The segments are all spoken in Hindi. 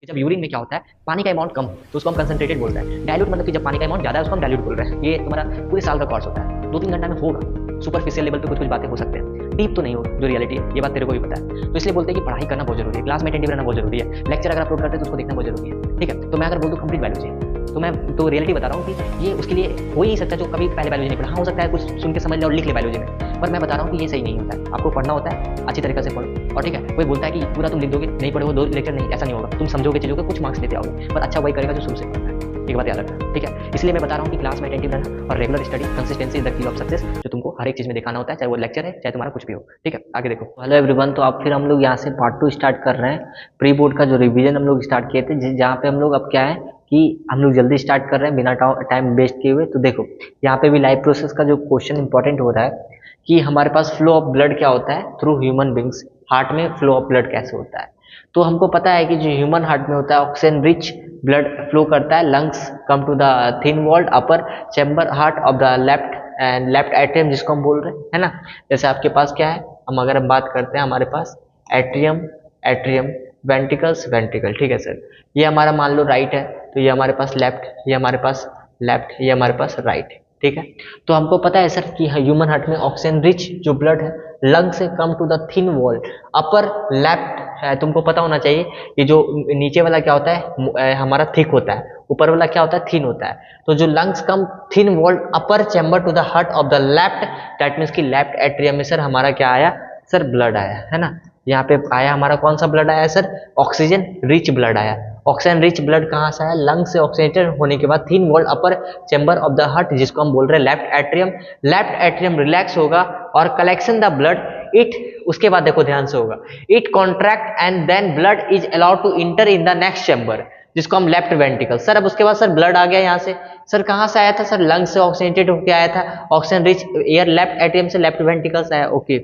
जब यूरिन में क्या होता है, पानी का अमाउंट कम हो तो उसको हम कंसंट्रेटेड बोलते हैं। डाइल्यूट मतलब कि जब पानी का अमाउंट ज्यादा है उसको हम डाइल्यूट बोल रहे हैं। ये तुम्हारा पूरे साल का कोर्स होता है, 2-3 घंटा में होगा। सुपरफिशियल लेवल पे कुछ कुछ बातें हो सकते हैं, डीप तो नहीं हो जो रियलिटी है, ये बात तेरे को भी पता है। तो इसलिए बोलते हैं कि पढ़ाई करना बहुत जरूरी है, क्लास में अटेंटिव रहना बहुत जरूरी है, लेक्चर अगर अपलोड करते हैं तो उसको देखना बहुत जरूरी है। ठीक है, तो मैं अगर बोल दूँ कंप्लीट बायोलॉजी, तो मैं तो रियलिटी बता रहा हूँ कि ये उसके लिए हो ही नहीं सकता जो कभी पहले बायोलॉजी नहीं पढ़ा। हाँ, हो सकता है कुछ सुन के समझ ले और लिख ले बायोलॉजी में, पर मैं बता रहा हूँ कि ये सही नहीं होता है। आपको पढ़ना होता है, अच्छी तरीके से पढ़ो। और ठीक है, कोई बोलता है कि पूरा तुम लिख दोगे, नहीं पढ़े वो 2 लेक्चर, नहीं, ऐसा नहीं होगा। तुम समझोगे चीजों के कुछ मार्क्स लेते आओगे, पर अच्छा वही करेगा जो शुरू से पढ़ता है। एक बात याद रखना, ठीक है। इसलिए मैं बता रहा हूँ कि क्लास में अटेंटिव रहना और regular study, consistency is the key of success, जो तुमको हर एक चीज में दिखाना होता है, चाहे वो लेक्चर है चाहे तुम्हारा कुछ भी हो। ठीक है, आगे देखो। हेलो एवरीवन, तो अब फिर हम लोग यहाँ से पार्ट 2 स्टार्ट कर रहे हैं। प्री बोर्ड का जो रिवीजन हम लोग स्टार्ट किए थे, जहाँ पे हम लोग अब क्या है कि हम लोग जल्दी स्टार्ट कर रहे हैं बिना टाइम वेस्ट किए हुए। तो देखो, यहाँ पे भी लाइफ प्रोसेस का जो क्वेश्चन इंपॉर्टेंट हो रहा है कि हमारे पास फ्लो ऑफ ब्लड क्या होता है थ्रू ह्यूमन बींग्स, हार्ट में फ्लो ऑफ ब्लड कैसे होता है। तो हमको पता है कि जो ह्यूमन हार्ट में होता है, ऑक्सीजन रिच ब्लड फ्लो करता है, lungs come to the thin walled upper chamber heart of the left and left atrium, जिसको हम बोल रहे हैं, है ना। जैसे आपके पास क्या है, अगर हम बात करते हैं, हमारे पास एट्रियम, एट्रियम, वेंट्रिकल्स, वेंट्रिकल। ठीक है सर, ये हमारा मान लो राइट है, तो ये हमारे पास लेफ्ट, ये हमारे पास लेफ्ट, ये हमारे पास राइट। ठीक है, तो हमको पता है सर कि ह्यूमन हार्ट में ऑक्सीजन रिच जो ब्लड है, लंग से come to the thin wall upper left है। तुमको पता होना चाहिए कि जो नीचे वाला क्या होता है हमारा थिक होता है, ऊपर वाला क्या होता है थिन होता है। तो जो lungs come thin walled upper chamber to the heart of the left, that means कि लेफ्ट एट्रियम में सर हमारा क्या आया सर, ब्लड आया, है ना। यहाँ पे आया हमारा कौन सा ब्लड आया सर, ऑक्सीजन रिच ब्लड आया। ऑक्सीजन रिच ब्लड कहाँ से आया, लंग से ऑक्सीजनेटेड होने के बाद thin walled upper chamber of the heart, जिसको हम बोल रहे हैं left atrium. Left atrium relax होगा और कलेक्शन द ब्लड इट, उसके बाद देखो ध्यान से होगा, it contract and then blood is allowed to enter in the next chamber, जिसको हम लेफ्ट वेंट्रिकल। सर अब उसके बाद सर ब्लड आ गया यहाँ से, सर कहाँ से आया था सर, लंग से ऑक्सीजनेटेड होकर आया था, oxygen rich air left atrium से लेफ्ट वेंट्रिकल से आया। ओके,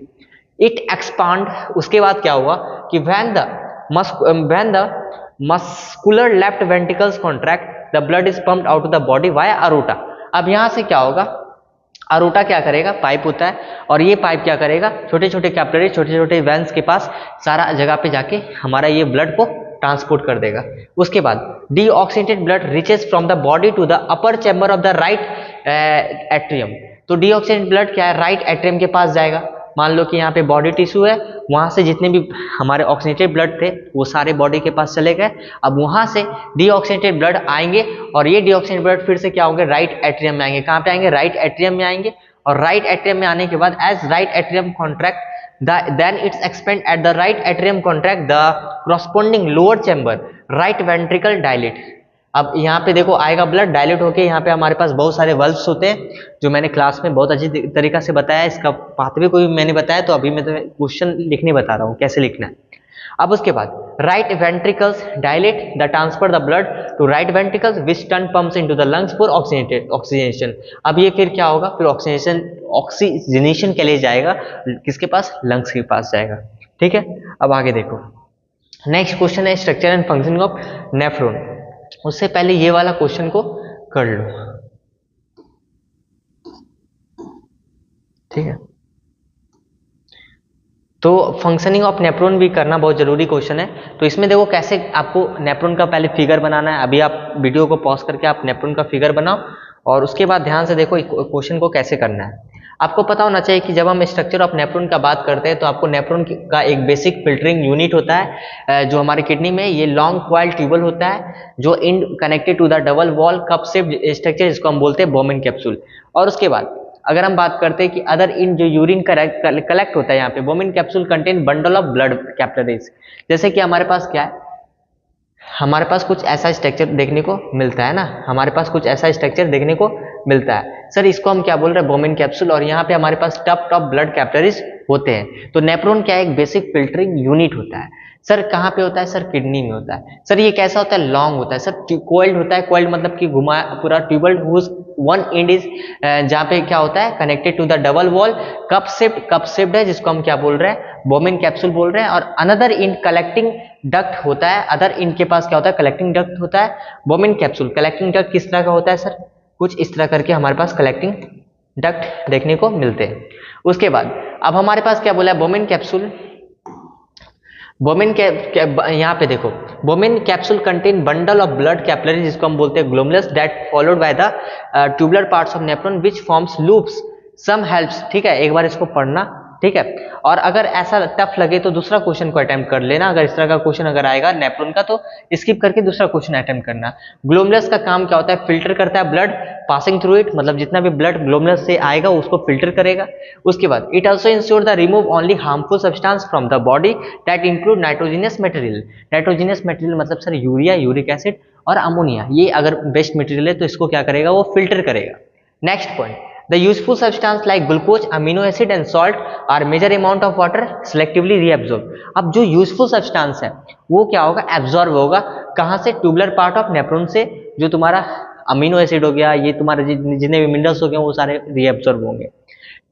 इट एक्सपांड, उसके बाद क्या हुआ कि when the muscular left ventricles contract, the blood is pumped out of the body via aorta। अब यहां से क्या होगा, अरोटा क्या करेगा, पाइप होता है, और ये पाइप क्या करेगा, छोटे छोटे कैपिलरी, छोटे छोटे वेन्स के पास सारा जगह पे जाके हमारा ये ब्लड को ट्रांसपोर्ट कर देगा। उसके बाद deoxygenated blood reaches from the body to the upper chamber of the right atrium. तो डीऑक्सीनेटेड ब्लड क्या है, राइट एट्रियम के पास जाएगा। मान लो कि यहाँ पे बॉडी टिश्यू है, वहां से जितने भी हमारे ऑक्सीनेटेड ब्लड थे वो सारे बॉडी के पास चले गए। अब वहां से डीऑक्सीनेटेड ब्लड आएंगे और ये डीऑक्सीनेटेड ब्लड फिर से क्या होंगे, राइट एट्रियम में आएंगे। कहाँ पे आएंगे, राइट एट्रियम में आएंगे। और राइट एट्रियम में आने के बाद as right atrium contract then it's expand at the right atrium contract the corresponding lower chamber right ventricle dilate। अब यहाँ पे देखो आएगा ब्लड डायलेट होके, यहाँ पे हमारे पास बहुत सारे वल्व्स होते हैं जो मैंने क्लास में बहुत अच्छी तरीका से बताया, इसका पाथवे को भी मैंने बताया, तो अभी मैं तुम्हें क्वेश्चन लिखने बता रहा हूँ कैसे लिखना है। अब उसके बाद right ventricles dilate the transfer the blood to right ventricles which turn pumps into the lungs for oxygenation. अब ये फिर क्या होगा, फिर ऑक्सीजनेशन के लिए जाएगा, किसके पास, लंग्स के पास जाएगा। ठीक है, अब आगे देखो, नेक्स्ट क्वेश्चन है structure and functioning of nephron. उससे पहले ये वाला क्वेश्चन को कर लो, ठीक है। तो फंक्शनिंग ऑफ नेफ्रॉन भी करना बहुत जरूरी क्वेश्चन है। तो इसमें देखो कैसे आपको नेफ्रॉन का पहले फिगर बनाना है। अभी आप वीडियो को पॉज करके आप नेफ्रॉन का फिगर बनाओ और उसके बाद ध्यान से देखो क्वेश्चन को कैसे करना है। आपको पता होना चाहिए कि जब हम स्ट्रक्चर ऑफ नेफ्रॉन का बात करते हैं तो आपको नेफ्रॉन का एक बेसिक फिल्टरिंग यूनिट होता है जो हमारे किडनी में, ये लॉन्ग कॉइल ट्यूबल होता है जो in connected to the double wall cup shape structure, जिसको हम बोलते हैं बोमेन कैप्सूल। और उसके बाद अगर हम बात करते हैं कि अदर इन जो यूरिन कलेक्ट होता है, यहाँ पे बोमेन capsule contain bundle of blood capillaries. जैसे कि हमारे पास क्या है, हमारे पास कुछ ऐसा स्ट्रक्चर देखने को मिलता है ना, हमारे पास कुछ ऐसा स्ट्रक्चर देखने को मिलता है सर, इसको हम क्या बोल रहे हैं, बोमेन कैप्सूल। और यहाँ पे हमारे पास टॉप ब्लड कैपिलरीज होते हैं। तो नेफ्रॉन क्या है, एक बेसिक फिल्टरिंग यूनिट होता है। सर कहाँ पे होता है, सर किडनी में होता है। सर ये कैसा होता है, लॉन्ग होता है सर, कोइल्ड होता है। कोइल्ड मतलब कि घुमा पूरा tubule, whose one end is जहाँ पे क्या होता है, connected to the double wall cup shaped है, जिसको हम क्या बोल रहे हैं, बोमेन कैप्सूल बोल रहे हैं। और अनदर इन कलेक्टिंग डक्ट होता है, अदर इन के पास क्या होता है, कलेक्टिंग डक्ट होता है। बोमेन कैप्सूल कलेक्टिंग डक्ट किस तरह का होता है सर, कुछ इस तरह करके हमारे पास कलेक्टिंग डक्ट देखने को मिलते हैं। उसके बाद अब हमारे पास क्या बोला है, बोमेन कैप्सूल बोमेन यहाँ पे देखो, Bowman capsule contain bundle of blood capillary, जिसको हम बोलते हैं glomerulus, that followed by the tubular parts of nephron which forms loops some helps. ठीक है, एक बार इसको पढ़ना। ठीक है, और अगर ऐसा टफ लगे तो दूसरा क्वेश्चन को अटेम्प्ट कर लेना। अगर इस तरह का क्वेश्चन अगर आएगा नेफ्रॉन का तो स्किप करके दूसरा क्वेश्चन अटेम्प्ट करना। ग्लोमेरुलस का काम क्या होता है? फिल्टर करता है ब्लड पासिंग थ्रू इट, मतलब जितना भी ब्लड ग्लोमेरुलस से आएगा उसको फिल्टर करेगा। उसके बाद it also ensure the remove only harmful substance from the body that include nitrogenous material. Nitrogenous material मतलब सर यूरिया, यूरिक एसिड और अमोनिया, ये अगर बेस्ट मटेरियल है तो इसको क्या करेगा? वो फिल्टर करेगा। Next point, the useful substance like glucose, amino acid and salt are major amount of water selectively reabsorb। अब जो यूजफुल सब्सटेंस है वो क्या होगा? एब्जॉर्ब होगा। कहाँ से? ट्यूबुलर पार्ट ऑफ नेफ्रॉन से। जो तुम्हारा अमीनो एसिड हो गया, ये तुम्हारे जितने भी मिनरल्स हो गए वो सारे रीएब्जॉर्ब होंगे।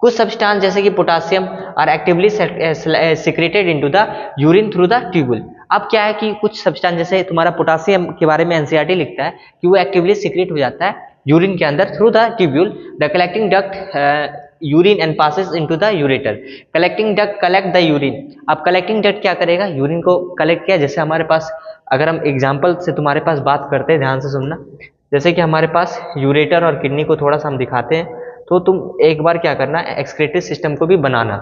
कुछ सब्सटेंस जैसे कि potassium are actively secreted into the urine through the tubule. अब क्या है कि कुछ सब्सटेंस जैसे तुम्हारा पोटासियम के बारे में एनसीईआरटी लिखता है कि वो एक्टिवली सिक्रेट हो जाता है यूरिन के अंदर through the tubule, the collecting duct urine and passes into the ureter. Collecting duct collect the urine. अब कलेक्टिंग डक्ट क्या करेगा? यूरिन को कलेक्ट किया। जैसे हमारे पास, अगर हम एग्जांपल से तुम्हारे पास बात करते हैं, ध्यान से सुनना। जैसे कि हमारे पास यूरेटर और किडनी को थोड़ा सा हम दिखाते हैं, तो तुम एक बार क्या करना, एक्सक्रीटरी सिस्टम को भी बनाना।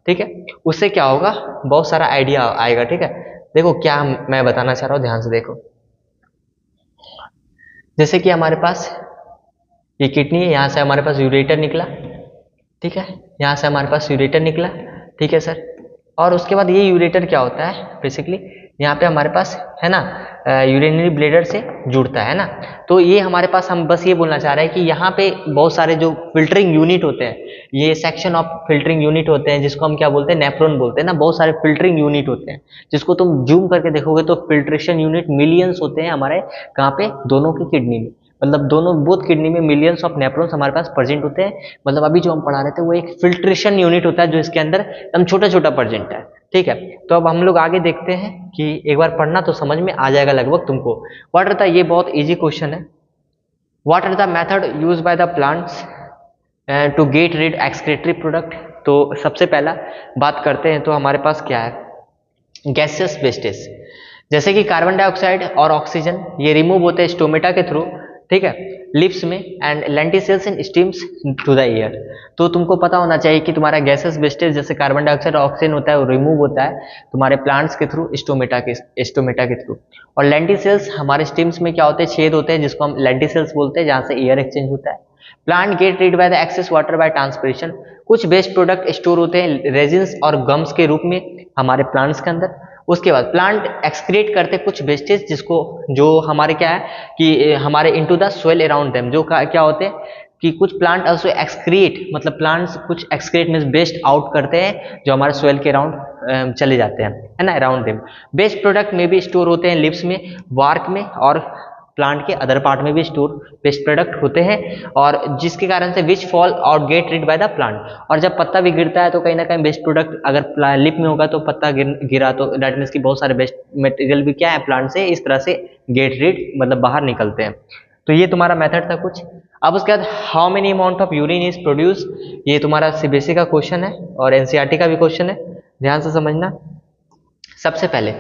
ठीक है, उससे क्या होगा? बहुत सारा आइडिया आएगा। ठीक है, देखो क्या मैं बताना चाह रहा हूँ, ध्यान से देखो। जैसे कि हमारे पास ये किडनी है, यहाँ से हमारे पास यूरेटर निकला। ठीक है, यहाँ से हमारे पास यूरेटर निकला। ठीक है सर, और उसके बाद ये यूरेटर क्या होता है? बेसिकली यहाँ पे हमारे पास है ना यूरिनरी ब्लैडर से जुड़ता है ना। तो ये हमारे पास, हम बस ये बोलना चाह रहे हैं कि यहाँ पे बहुत सारे जो फिल्टरिंग यूनिट होते हैं, ये सेक्शन ऑफ फिल्टरिंग यूनिट होते हैं, जिसको हम क्या बोलते हैं? नेफ्रॉन बोलते हैं ना। बहुत सारे फिल्टरिंग यूनिट होते हैं, जिसको तुम जूम करके देखोगे तो फिल्ट्रेशन यूनिट मिलियंस होते हैं हमारे, कहाँ पे? दोनों की किडनी में। मतलब दोनों बोथ किडनी में मिलियंस ऑफ नेफ्रॉन्स हमारे पास प्रेजेंट होते हैं। मतलब अभी जो हम पढ़ा रहे थे वो एक फिल्ट्रेशन यूनिट होता है जो इसके अंदर एकदम छोटा छोटा प्रेजेंट है। ठीक है, तो अब हम लोग आगे देखते हैं कि एक बार पढ़ना तो समझ में आ जाएगा लगभग तुमको। व्हाट आर द, ये बहुत इजी क्वेश्चन है, what are the method use by the plants to get rid excretory product. तो सबसे पहला बात करते हैं तो हमारे पास क्या है? गैसियस वेस्टेज, जैसे कि कार्बन डाइऑक्साइड और ऑक्सीजन, ये रिमूव होते हैं स्टोमेटा के थ्रू। ठीक है, लिप्स में, and lenticels in stems to the air. तो तुमको पता होना चाहिए कि तुम्हारा गैसेस वेस्टेज जैसे कार्बन डाइऑक्साइड और ऑक्सीजन होता है वो रिमूव होता है तुम्हारे प्लांट्स के थ्रू, स्टोमेटा के थ्रू। और लेंटिसेल्स हमारे स्टीम्स में क्या होते हैं? छेद होते हैं, जिसको हम लेंटिसेल्स बोलते हैं, जहाँ से एयर एक्सचेंज होता है। Plant get read by the excess water bye transpiration. कुछ वेस्ट प्रोडक्ट स्टोर होते हैं रेजिन्स और गम्स के रूप में हमारे प्लांट्स के अंदर। उसके बाद प्लांट एक्सक्रीट करते कुछ वेस्टेज, जिसको जो हमारे क्या है कि हमारे into the soil around them, जो क्या होते हैं कि कुछ प्लांट ऑल्सो एक्सक्रीट, मतलब प्लांट्स कुछ एक्सक्रीट मींस वेस्ट आउट करते हैं जो हमारे सोइल के अराउंड चले जाते हैं, है ना, अराउंड देम। वेस्ट प्रोडक्ट में भी स्टोर होते हैं लिप्स में, वार्क में, और प्लांट के अदर पार्ट में भी स्टोर वेस्ट प्रोडक्ट होते हैं, और जिसके कारण से विच फॉल और get rid by the plant. और जब पत्ता भी गिरता है तो कहीं ना कहीं वेस्ट प्रोडक्ट अगर लिप में होगा तो पत्ता गिरा तो दैट मीन्स की बहुत सारे वेस्ट मटेरियल भी क्या है प्लांट से इस तरह से गेट रिड मतलब बाहर निकलते हैं। तो ये तुम्हारा मेथड था कुछ। अब उसके बाद how many amount of urine is produce, ये तुम्हारा सीबीएसई का क्वेश्चन है और एनसीईआरटी का भी क्वेश्चन है, ध्यान से समझना। सबसे पहले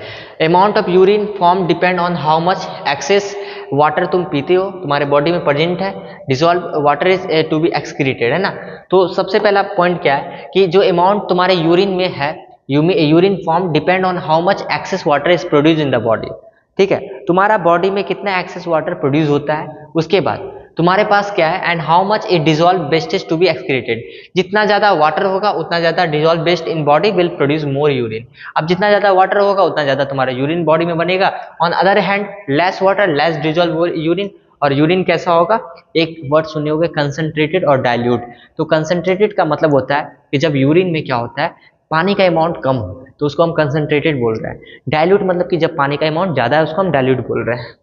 amount of urine form depend on how much excess water तुम पीते हो, तुम्हारे बॉडी में प्रेजेंट है, dissolve water is to be excreted, है ना। तो सबसे पहला पॉइंट क्या है कि जो अमाउंट तुम्हारे यूरिन में है, urine form depend on how much excess water is produce in the body. ठीक है, तुम्हारा बॉडी में कितना एक्सेस वाटर प्रोड्यूस होता है, उसके बाद तुम्हारे पास क्या है and how much it dissolve wastage to be excreted. जितना ज्यादा वाटर होगा उतना ज्यादा dissolve waste in body will produce more urine. अब जितना ज्यादा वाटर होगा उतना ज्यादा तुम्हारा यूरिन बॉडी में बनेगा। On other hand less water less dissolve urine, और यूरिन कैसा होगा, एक वर्ड सुने होगे कंसंट्रेटेड और डाइल्यूट। तो कंसंट्रेटेड का मतलब होता है कि जब यूरिन में क्या होता है पानी का अमाउंट कम हो तो उसको हम कंसंट्रेटेड बोल रहे हैं। डाइल्यूट मतलब कि जब पानी का अमाउंट ज्यादा है उसको हम डाइल्यूट बोल रहे हैं।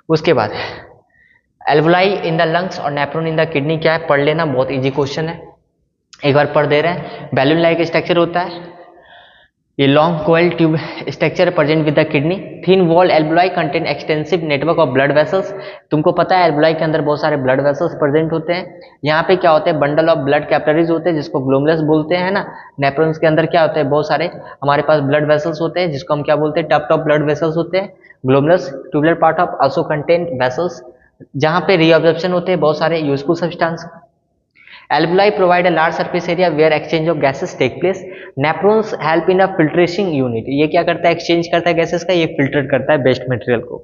उसके बाद एल्वुलाई इन द लंग्स और नेफ्रॉन इन द किडनी क्या है, पढ़ लेना, बहुत इजी क्वेश्चन है, एक बार पढ़ दे रहे हैं। बैलून लाइक स्ट्रक्चर होता है, ये long coil tube structure present with the kidney. Thin wall alveoli contain extensive network of blood vessels. तुमको पता है एल्वुलाई के अंदर बहुत सारे ब्लड वेसल्स प्रेजेंट होते हैं। यहाँ पे क्या होते हैं, बंडल ऑफ ब्लड कैपिलरीज होते हैं जिसको ग्लोमेरुलस बोलते हैं ना। नेफ्रॉन्स के अंदर क्या होते हैं, बहुत सारे हमारे पास ब्लड वेसल्स होते हैं जिसको हम क्या बोलते हैं, टफ्ट ऑफ ब्लड वेसल्स होते हैं। Glomerulus tubular part of also contain vessels, जहाँ पे रीअब्जॉर्प्शन होते हैं बहुत सारे useful substance. Alveoli provide a large surface area where exchange of gases take place. Nephrones help in a filtration unit. ये क्या करता है, एक्सचेंज करता है गैसेस का, ये फिल्टर करता है बेस्ट मटेरियल को।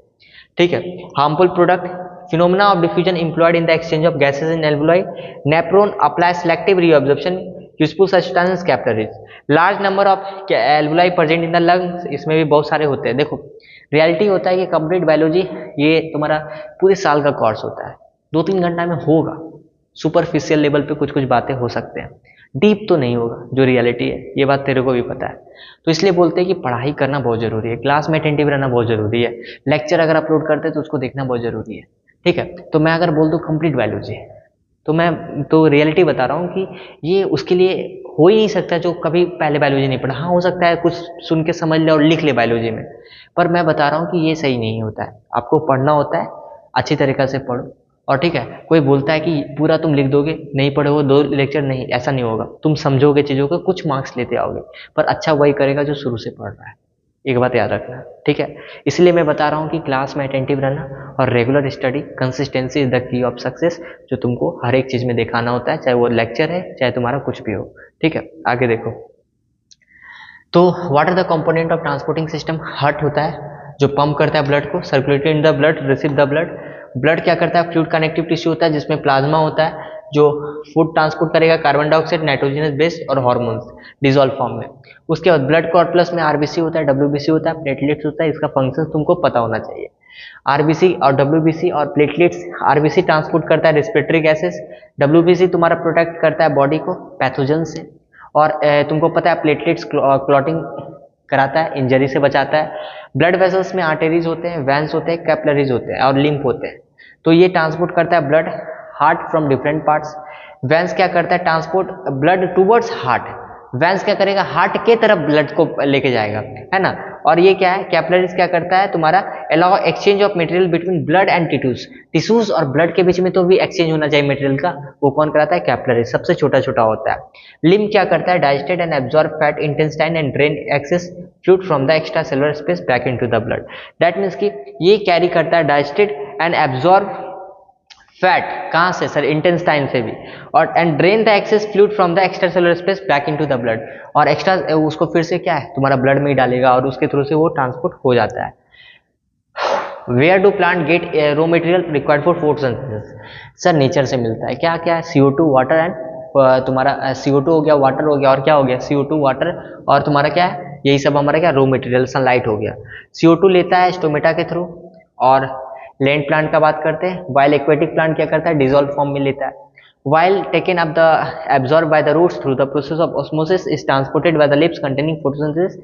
ठीक है। Harmful product, phenomena of diffusion employed in the exchange of gases in alveoli. Nephron apply selective reabsorption useful substances capillaries. Large number of alveoli present in the lungs, इसमें भी बहुत सारे होते हैं। देखो रियलिटी होता है कि कंप्लीट बायोलॉजी ये तुम्हारा पूरे साल का कोर्स होता है, 2-3 घंटा में होगा। सुपरफिशियल लेवल पे कुछ कुछ बातें हो सकते हैं, डीप तो नहीं होगा जो रियलिटी है, ये बात तेरे को भी पता है। तो इसलिए बोलते हैं कि पढ़ाई करना बहुत जरूरी है, क्लास में अटेंटिव रहना बहुत जरूरी है, लेक्चर अगर अपलोड करते हैं तो उसको देखना बहुत जरूरी है। ठीक है। तो मैं अगर बोल दूँ कंप्लीट बायोलॉजी, तो मैं तो रियलिटी बता रहा हूँ कि ये उसके लिए हो ही नहीं सकता जो कभी पहले बायोलॉजी नहीं पढ़ा। हाँ हो सकता है कुछ सुन के समझ ले और लिख ले बायोलॉजी में, पर मैं बता रहा हूँ कि ये सही नहीं होता है। आपको पढ़ना होता है, अच्छी तरीक़ा से पढ़ो। और ठीक है, कोई बोलता है कि पूरा तुम लिख दोगे, नहीं पढ़ोगे 2 लेक्चर, नहीं ऐसा नहीं होगा। तुम समझोगे चीज़ों को, कुछ मार्क्स लेते आओगे, पर अच्छा वही करेगा जो शुरू से पढ़ रहा है। एक बात याद रखना, ठीक है। इसलिए मैं बता रहा हूँ कि क्लास में अटेंटिव रहना और regular study, consistency is the key of success, जो तुमको हर एक चीज़ में दिखाना होता है, चाहे वो लेक्चर है चाहे तुम्हारा कुछ भी हो। ठीक है, आगे देखो। तो what are the component of transporting system. Heart होता है जो पंप करता है ब्लड को, circulated in the blood, receive the blood. Blood क्या करता है, फ्लूइड कनेक्टिव टिश्यू होता है जिसमें प्लाज्मा होता है जो फूड ट्रांसपोर्ट करेगा, कार्बन डाइऑक्साइड, नाइट्रोजनस बेस और हार्मोन्स डिजोल्व फॉर्म में। उसके बाद ब्लड कॉर्पस में आरबीसी होता है, डब्ल्यूबीसी होता है, प्लेटलेट्स होता है। इसका फंक्शन तुमको पता होना चाहिए। आरबीसी और डब्ल्यूबीसी और प्लेटलेट्स, आरबीसी ट्रांसपोर्ट करता है रेस्पिरेटरी गैसेस, डब्ल्यूबीसी तुम्हारा प्रोटेक्ट करता है बॉडी को पैथोजन से, और तुमको पता है प्लेटलेट्स क्लॉटिंग कराता है, इंजरी से बचाता है। ब्लड वेसल्स में आर्टेरीज होते हैं, वैन्स होते हैं, कैपिलरीज होते हैं और लिम्फ होते हैं। तो ये ट्रांसपोर्ट करता है blood heart from different parts. Vans क्या करता है, transport blood towards heart. Vans क्या करेगा, हार्ट के तरफ ब्लड को लेके जाएगा, है ना। और ये क्या है, कैपिलरीज क्या करता है तुम्हारा, allow exchange of material between blood and tissues और ब्लड के बीच में तो भी एक्सचेंज होना चाहिए मटेरियल का, वो कौन कराता है, कैपिलरीज, सबसे छोटा छोटा होता है। लिम्फ क्या करता है, digested and absorb fat intestine and drain access fluid from the extra cellular space back into the blood. That means कि ये कैरी करता है डाइजेस्टेड एंड एब्जॉर्ब फैट, कहाँ से सर, इंटेस्टाइन से भी, और and drain the access fluid from the extra cellular space back into the blood, और एक्स्ट्रा उसको फिर से क्या है तुम्हारा ब्लड में ही डालेगा और उसके थ्रू से वो ट्रांसपोर्ट हो जाता है। Where do plant get raw material required for photosynthesis. Sir nature से मिलता है, क्या क्या है, CO2 वाटर एंड तुम्हारा CO2 हो गया, वाटर हो गया, और क्या हो गया, CO2 वाटर, और तुम्हारा क्या है, यही सब हमारा क्या, रॉ मटेरियल सनलाइट हो गया। CO2 लेता है स्टोमेटा के थ्रू, और लैंड प्लांट का बात करते हैं, वाइल एक्वेटिक प्लांट क्या करता है, डिजोल्व फॉर्म में लेता है। While taken up the absorbed by the roots through the process of osmosis is transported by the lips containing photosynthesis।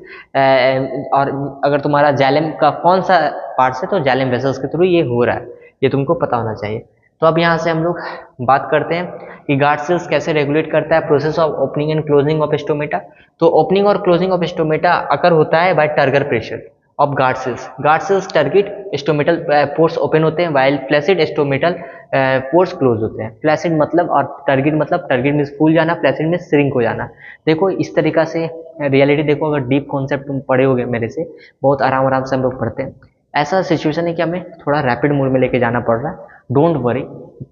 और अगर तुम्हारा जाइलम का कौन सा पार्ट है, तो जाइलम वेसल्स के थ्रू ये हो रहा है, ये तुमको पता होना चाहिए। तो अब यहाँ से हम लोग बात करते हैं कि गार्ड सेल्स कैसे रेगुलेट करता है process of opening and closing of stomata. तो ओपनिंग और क्लोजिंग ऑफ स्टोमेटा अकर होता है by turgor pressure of guard cells. Guard cells turgid stomatal pores open होते हैं, while flaccid stomatal pores close होते हैं। फ्लैसिड मतलब और टर्गिट मतलब, टर्गिट मीन्स फूल जाना, फ्लैसिड मीन्स श्रिंक हो जाना। देखो इस तरीका से रियलिटी देखो, अगर डीप कॉन्सेप्ट तुम पढ़े होगे मेरे से, बहुत आराम आराम से हम लोग पढ़ते हैं। ऐसा सिचुएशन है कि हमें थोड़ा रैपिड मोड में लेके जाना पड़ रहा है, डोंट वरी।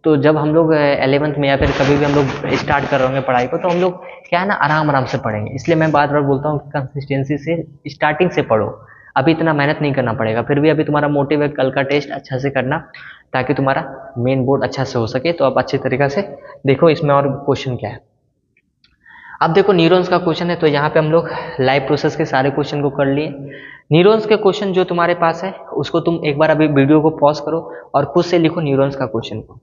तो जब हम लोग 11th में या फिर कभी भी हम लोग स्टार्ट कर रहे होंगे पढ़ाई को, तो हम लोग क्या है ना आराम आराम से पढ़ेंगे। इसलिए मैं बार बार बोलता हूँ कि कंसिस्टेंसी से स्टार्टिंग से पढ़ो, अभी इतना मेहनत नहीं करना पड़ेगा। फिर भी अभी तुम्हारा मोटिव है कल का टेस्ट अच्छा से करना, ताकि तुम्हारा मेन बोर्ड अच्छा से हो सके। तो आप अच्छी तरीक़ा से देखो इसमें और क्वेश्चन क्या है। अब देखो न्यूरॉन्स का क्वेश्चन है, तो यहाँ पे हम लोग लाइव प्रोसेस के सारे क्वेश्चन को कर लिए। न्यूरॉन्स के क्वेश्चन जो तुम्हारे पास है उसको तुम एक बार अभी वीडियो को पॉज करो और खुद से लिखो न्यूरॉन्स का क्वेश्चन को।